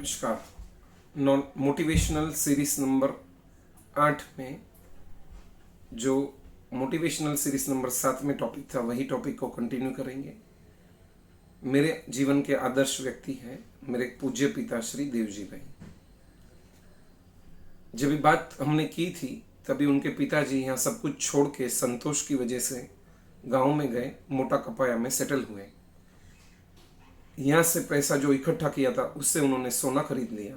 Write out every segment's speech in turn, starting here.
नमस्कार। Non motivational series number 8 में जो मोटिवेशनल सीरीज नंबर 7 में टॉपिक था वही टॉपिक को कंटिन्यू करेंगे। मेरे जीवन के आदर्श व्यक्ति हैं मेरे पूज्य पिता श्री देवजी भाई। जब ये बात हमने की थी तभी उनके पिताजी यहाँ सब कुछ छोड़ के संतोष की वजह से गांव में गए, मोटा कपाया में सेटल हुए। यहाँ से पैसा जो इकट्ठा किया था उससे उन्होंने सोना खरीद लिया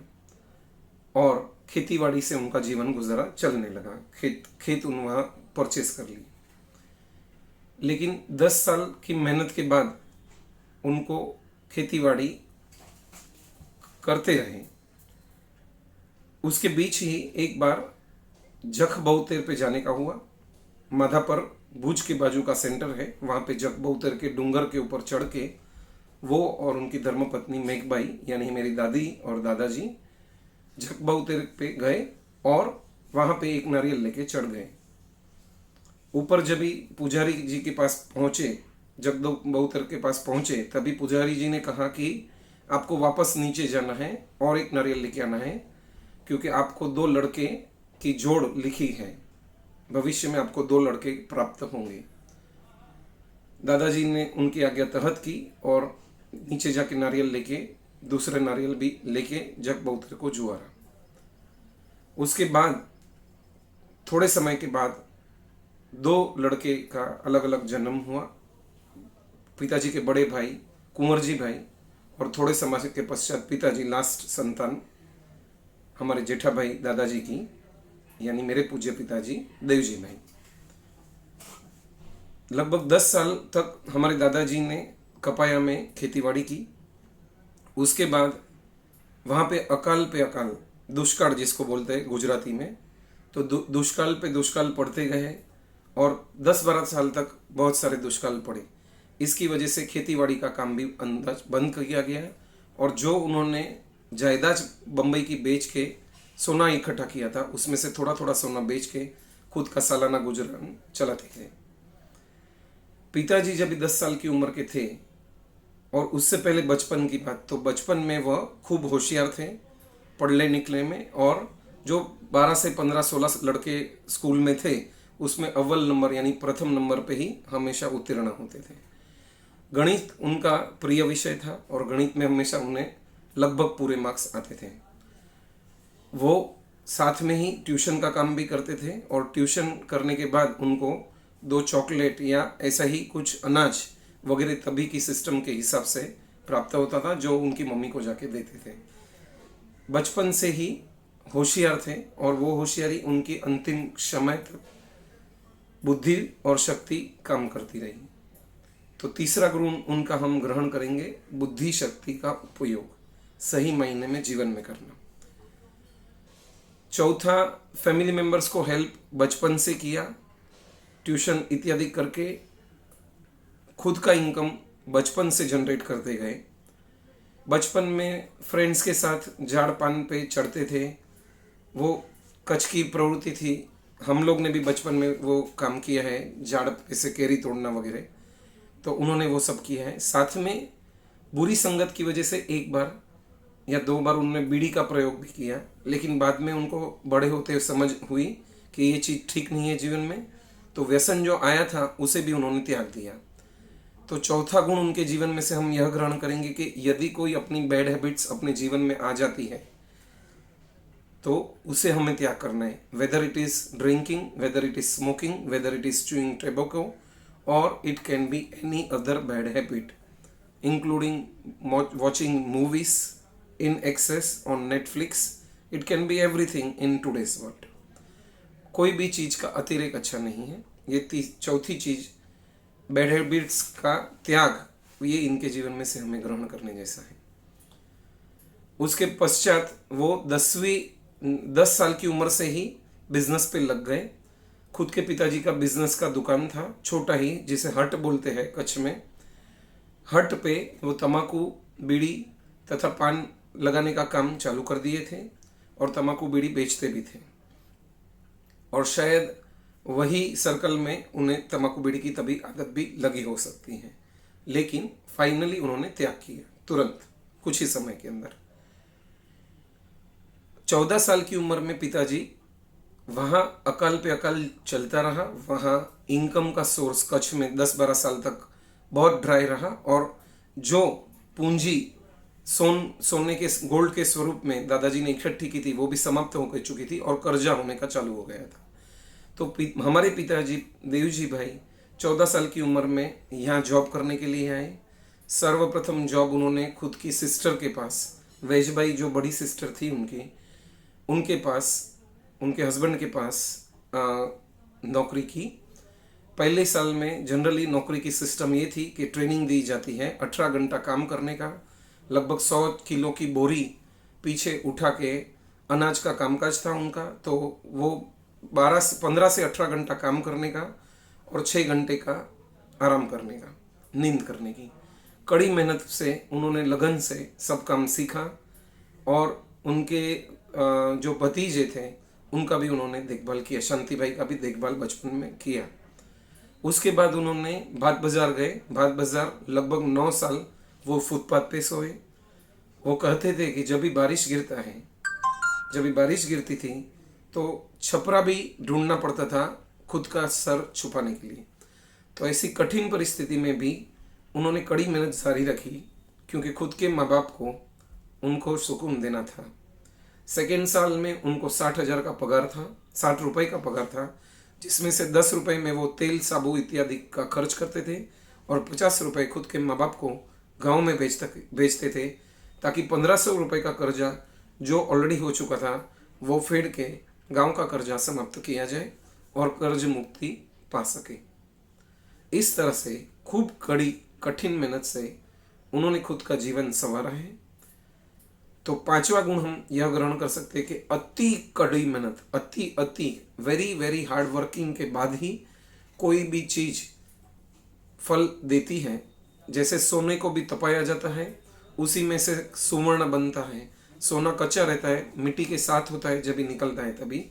और खेतीबाड़ी से उनका जीवन गुजारा चलने लगा। खेत उन्होंने वहाँ परचेस कर ली। लेकिन 10 साल की मेहनत के बाद उनको खेतीबाड़ी करते रहे। उसके बीच ही एक बार जख बहुतेर पे जाने का हुआ। माधापर भुज के बाजू का सेंटर है, वहाँ पे जख बहुतेर के डूंगर के ऊपर चढ़ के वो और उनकी धर्मपत्नी मेघबाई यानी मेरी दादी और दादाजी जख बहुतेर पे गए और वहाँ पे एक नारियल लेके चढ़ गए। ऊपर जब भी पुजारी जी के पास पहुँचे, जग बहुतेर के पास पहुँचे, तभी पुजारी जी ने कहा कि आपको वापस नीचे जाना है और एक नारियल लेके आना है, क्योंकि आपको 2 लड़के की जोड़ लिखी है, भविष्य में आपको 2 लड़के प्राप्त होंगे। दादाजी ने उनकी आज्ञा तहत की और नीचे जाके नारियल लेके दूसरे नारियल भी लेके जग बहुतेर को जुआरा। उसके बाद थोड़े समय के बाद 2 लड़के का अलग अलग जन्म हुआ। पिताजी के बड़े भाई कुंवर जी भाई और थोड़े समय के पश्चात पिताजी लास्ट संतान हमारे जेठा भाई दादाजी की यानी मेरे पूज्य पिताजी देवजी भाई। लगभग 10 साल तक हमारे दादाजी ने कपाया में खेतीबाड़ी की। उसके बाद वहाँ पे अकाल दुष्काल जिसको बोलते हैं गुजराती में, तो दुष्काल पे दुष्काल पड़ते गए और 10-12 साल तक बहुत सारे दुष्काल पड़े। इसकी वजह से खेतीबाड़ी का काम भी अंदाज बंद किया गया और जो उन्होंने जायदाद बम्बई की बेच के सोना इकट्ठा किया था उसमें से थोड़ा थोड़ा सोना बेच के खुद का सालाना गुजरान चलाते थे। पिताजी जब 10 साल की उम्र के थे और उससे पहले बचपन की बात, तो बचपन में वह खूब होशियार थे पढ़ने निकले में, और जो 12 से 15-16 लड़के स्कूल में थे उसमें अव्वल नंबर यानी प्रथम नंबर पे ही हमेशा उत्तीर्ण होते थे। गणित उनका प्रिय विषय था और गणित में हमेशा उन्हें लगभग पूरे मार्क्स आते थे। वो साथ में ही ट्यूशन का काम भी करते थे और ट्यूशन करने के बाद उनको 2 चॉकलेट या ऐसा ही कुछ अनाज वगैरह तभी की सिस्टम के हिसाब से प्राप्त होता था जो उनकी मम्मी को जाके देते थे। बचपन से ही होशियार थे और वो होशियारी उनकी अंतिम समय तक बुद्धि और शक्ति काम करती रही। तो तीसरा गुण उनका हम ग्रहण करेंगे, बुद्धि शक्ति का उपयोग सही मायने में जीवन में करना। चौथा, फैमिली मेंबर्स को हेल्प बचपन से किया, ट्यूशन इत्यादि करके खुद का इनकम बचपन से जनरेट करते गए। बचपन में फ्रेंड्स के साथ झाड़ पान पे चढ़ते थे, वो कच्छ की प्रवृत्ति थी। हम लोग ने भी बचपन में वो काम किया है, झाड़ पे से कैरी तोड़ना वगैरह, तो उन्होंने वो सब किया है। साथ में बुरी संगत की वजह से 1 बार या 2 बार उन्होंने बीड़ी का प्रयोग भी किया, लेकिन बाद में उनको बड़े होते समझ हुई कि ये चीज़ ठीक नहीं है जीवन में, तो व्यसन जो आया था उसे भी उन्होंने त्याग दिया। तो चौथा गुण उनके जीवन में से हम यह ग्रहण करेंगे कि यदि कोई अपनी बैड हैबिट्स अपने जीवन में आ जाती है तो उसे हमें त्याग करना है, whether it is drinking, whether it is smoking, whether it is chewing tobacco, और it can be any other bad habit including watching movies in excess on Netflix. It can be everything in today's world. कोई भी चीज़ का अतिरेक अच्छा नहीं है। ये चौथी चीज़ बैड हैबिट्स का त्याग, ये इनके जीवन में से हमें ग्रहण करने जैसा है। उसके पश्चात वो 10 साल की उम्र से ही बिजनेस पे लग गए। खुद के पिताजी का बिजनेस का दुकान था, छोटा ही, जिसे हट बोलते हैं कच्छ में। हट पे वो तंबाकू, बीड़ी तथा पान लगाने का काम चालू कर दिए थे और तंबाकू बीड़ी बेचते भी थे, और शायद वही सर्कल में उन्हें तंबाकू बीड़ी की तभी आदत भी लगी हो सकती है। लेकिन फाइनली उन्होंने त्याग किया तुरंत कुछ ही समय के अंदर। 14 साल की उम्र में पिताजी वहाँ अकाल पे अकाल चलता रहा। वहाँ इनकम का सोर्स कच्छ में 10-12 साल तक बहुत ड्राई रहा, और जो पूंजी सोने के गोल्ड के स्वरूप में दादाजी ने इकट्ठी की थी वो भी समाप्त हो चुकी थी और कर्जा होने का चालू हो गया था। तो हमारे पिताजी देवजी भाई 14 साल की उम्र में यहाँ जॉब करने के लिए आए। सर्वप्रथम जॉब उन्होंने खुद की सिस्टर के पास, वैजबाई जो बड़ी सिस्टर थी उनके पास, उनके हस्बैंड के पास नौकरी की। पहले साल में जनरली नौकरी की सिस्टम ये थी कि ट्रेनिंग दी जाती है 18 घंटा काम करने का, लगभग 100 किलो की बोरी पीछे उठा के अनाज का कामकाज था उनका। तो वो 15 से 18 घंटा काम करने का और 6 घंटे का आराम करने का, नींद करने की। कड़ी मेहनत से उन्होंने लगन से सब काम सीखा, और उनके जो भतीजे थे उनका भी उन्होंने देखभाल किया। शांति भाई का भी देखभाल बचपन में किया। उसके बाद उन्होंने भात बाजार गए। भात बाजार लगभग 9 साल वो फुटपाथ पे सोए। वो कहते थे कि जब भी बारिश गिरता है, जब भी बारिश गिरती थी तो छपरा भी ढूंढना पड़ता था खुद का सर छुपाने के लिए। तो ऐसी कठिन परिस्थिति में भी उन्होंने कड़ी मेहनत जारी रखी, क्योंकि खुद के माँ बाप को उनको सुकून देना था। सेकेंड साल में उनको 60,000 का पगार था, 60 रुपये का पगार था, जिसमें से 10 रुपये में वो तेल साबु इत्यादि का खर्च करते थे और 50 रुपये खुद के माँ बाप को गाँव में बेचते थे, ताकि 1500 रुपये का कर्जा जो ऑलरेडी हो चुका था वो फेड के गांव का कर्जा समाप्त किया जाए और कर्ज मुक्ति पा सके। इस तरह से खूब कठिन मेहनत से उन्होंने खुद का जीवन संवारा है। तो 5वां गुण हम यह ग्रहण कर सकते हैं कि अति कड़ी मेहनत, अति वेरी वेरी हार्ड वर्किंग के बाद ही कोई भी चीज फल देती है। जैसे सोने को भी तपाया जाता है, उसी में से सुवर्ण बनता है। सोना कच्चा रहता है, मिट्टी के साथ होता है जब भी निकलता है तभी,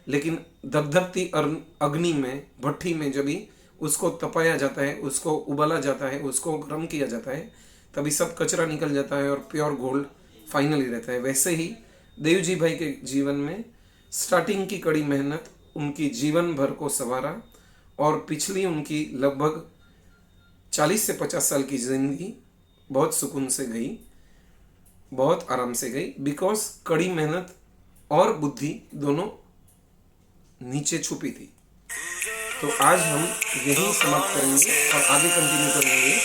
लेकिन धधकती अग्नि में, भट्ठी में जब भी उसको तपाया जाता है, उसको उबाला जाता है, उसको गर्म किया जाता है, तभी सब कचरा निकल जाता है और प्योर गोल्ड फाइनली रहता है। वैसे ही देवजी भाई के जीवन में स्टार्टिंग की कड़ी मेहनत उनकी जीवन भर को संवारा, और पिछली उनकी लगभग 40 से 50 साल की जिंदगी बहुत सुकून से गई, बहुत आराम से गई, बिकॉज कड़ी मेहनत और बुद्धि दोनों नीचे छुपी थी। तो आज हम यही समाप्त करेंगे और आगे कंटिन्यू करेंगे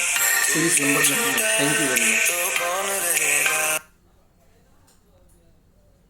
series number 9। Thank you very much.